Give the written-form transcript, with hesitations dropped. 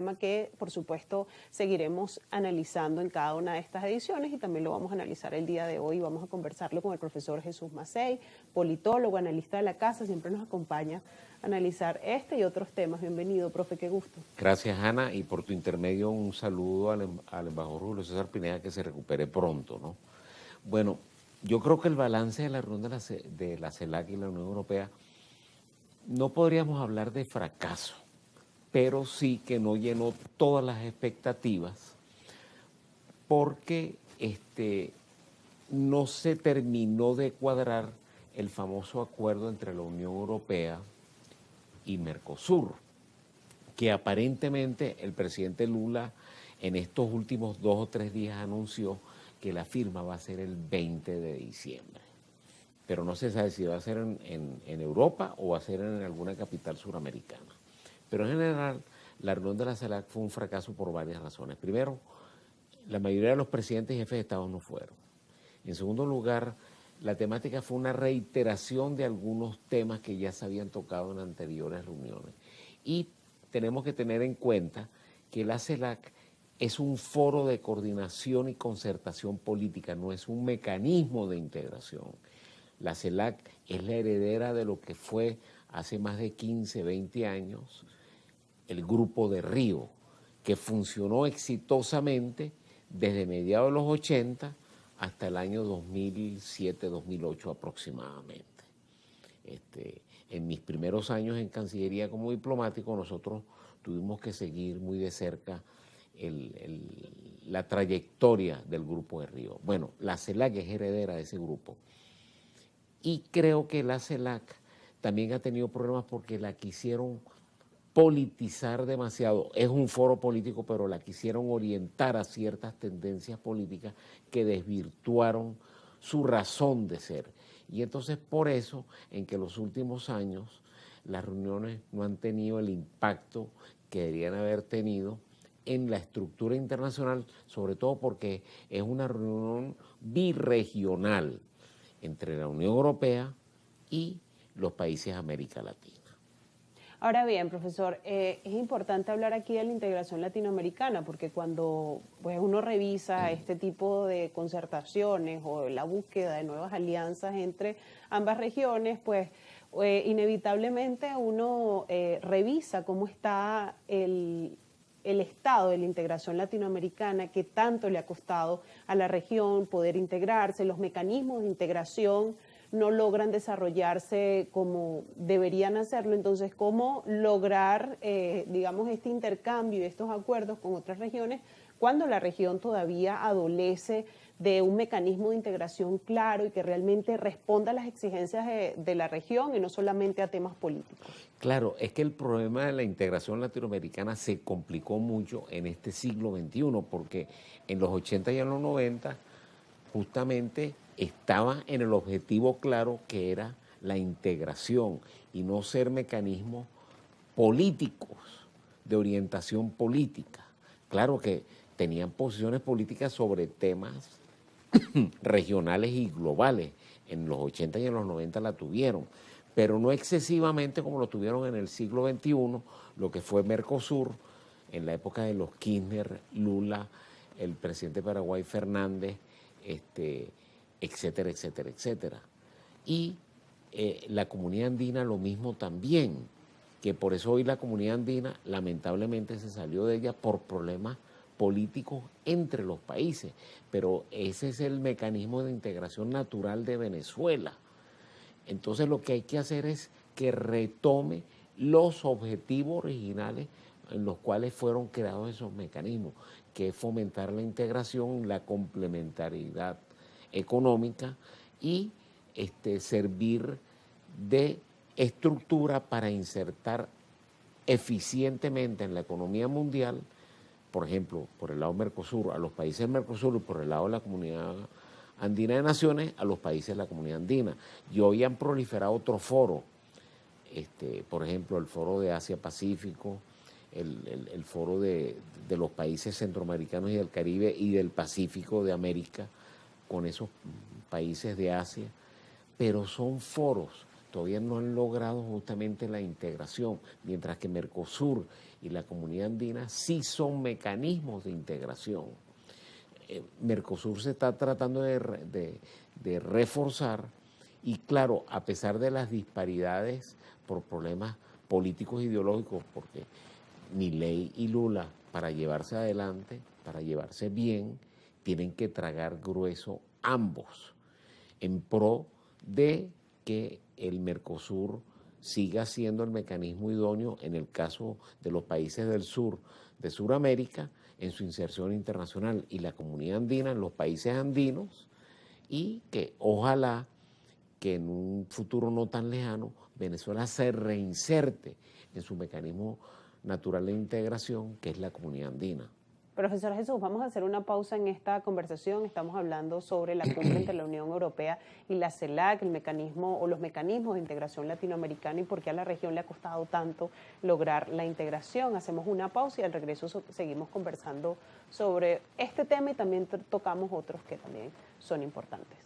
tema que, por supuesto, seguiremos analizando en cada una de estas ediciones y también lo vamos a analizar el día de hoy. Vamos a conversarlo con el profesor Jesús Macei, politólogo, analista de la casa, siempre nos acompaña a analizar este y otros temas. Bienvenido, profe, qué gusto. Gracias, Ana, y por tu intermedio un saludo al embajador Julio César Pineda, que se recupere pronto, ¿no? Bueno, yo creo que el balance de la reunión de la CELAC y la Unión Europea, no podríamos hablar de fracaso, pero sí que no llenó todas las expectativas porque no se terminó de cuadrar el famoso acuerdo entre la Unión Europea y Mercosur, que aparentemente el presidente Lula en estos últimos 2 o 3 días anunció que la firma va a ser el 20 de diciembre. Pero no se sabe si va a ser en Europa o va a ser en alguna capital suramericana. Pero en general, la reunión de la CELAC fue un fracaso por varias razones. Primero, la mayoría de los presidentes y jefes de Estado no fueron. En segundo lugar, la temática fue una reiteración de algunos temas que ya se habían tocado en anteriores reuniones. Y tenemos que tener en cuenta que la CELAC es un foro de coordinación y concertación política, no es un mecanismo de integración. La CELAC es la heredera de lo que fue hace más de 15, 20 años el Grupo de Río, que funcionó exitosamente desde mediados de los 80 hasta el año 2007-2008 aproximadamente. En mis primeros años en Cancillería como diplomático, nosotros tuvimos que seguir muy de cerca la trayectoria del Grupo de Río. Bueno, la CELAC es heredera de ese grupo. Y creo que la CELAC también ha tenido problemas porque la quisieron politizar demasiado. Es un foro político, pero la quisieron orientar a ciertas tendencias políticas que desvirtuaron su razón de ser. Y entonces por eso, en que los últimos años las reuniones no han tenido el impacto que deberían haber tenido en la estructura internacional, sobre todo porque es una reunión birregional entre la Unión Europea y los países de América Latina. Ahora bien, profesor, es importante hablar aquí de la integración latinoamericana, porque cuando pues, uno revisa este tipo de concertaciones o la búsqueda de nuevas alianzas entre ambas regiones, pues inevitablemente uno revisa cómo está el estado de la integración latinoamericana, que tanto le ha costado a la región poder integrarse, los mecanismos de integración no logran desarrollarse como deberían hacerlo. Entonces, ¿cómo lograr, digamos, este intercambio y estos acuerdos con otras regiones cuando la región todavía adolece de un mecanismo de integración claro y que realmente responda a las exigencias de la región y no solamente a temas políticos? Claro, es que el problema de la integración latinoamericana se complicó mucho en este siglo XXI, porque en los 80 y en los 90 justamente estaba en el objetivo claro que era la integración y no ser mecanismos políticos, de orientación política. Claro que tenían posiciones políticas sobre temas regionales y globales. En los 80 y en los 90 la tuvieron, pero no excesivamente como lo tuvieron en el siglo XXI, lo que fue Mercosur, en la época de los Kirchner, Lula, el presidente de Paraguay, Fernández, etcétera, etcétera, etcétera. Y la comunidad andina lo mismo también, que por eso hoy la comunidad andina lamentablemente se salió de ella por problemas políticos entre los países, pero ese es el mecanismo de integración natural de Venezuela. Entonces lo que hay que hacer es que retome los objetivos originales en los cuales fueron creados esos mecanismos, que es fomentar la integración, la complementariedad económica y servir de estructura para insertar eficientemente en la economía mundial, por ejemplo, por el lado Mercosur, a los países del Mercosur y por el lado de la Comunidad Andina de Naciones, a los países de la Comunidad Andina. Y hoy han proliferado otros foros, por ejemplo, el foro de Asia-Pacífico, el foro de los países centroamericanos y del Caribe y del Pacífico de América, con esos países de Asia, pero son foros todavía no han logrado justamente la integración, mientras que Mercosur y la Comunidad Andina sí son mecanismos de integración. Mercosur se está tratando de reforzar y claro, a pesar de las disparidades por problemas políticos e ideológicos, porque Milei y Lula para llevarse adelante, para llevarse bien, tienen que tragar grueso ambos en pro de que el Mercosur siga siendo el mecanismo idóneo en el caso de los países del sur, de Sudamérica, en su inserción internacional y la Comunidad Andina en los países andinos y que ojalá que en un futuro no tan lejano Venezuela se reinserte en su mecanismo natural de integración que es la Comunidad Andina. Profesor Jesús, vamos a hacer una pausa en esta conversación. Estamos hablando sobre la cumbre entre la Unión Europea y la CELAC, el mecanismo o los mecanismos de integración latinoamericana y por qué a la región le ha costado tanto lograr la integración. Hacemos una pausa y al regreso seguimos conversando sobre este tema y también tocamos otros que también son importantes.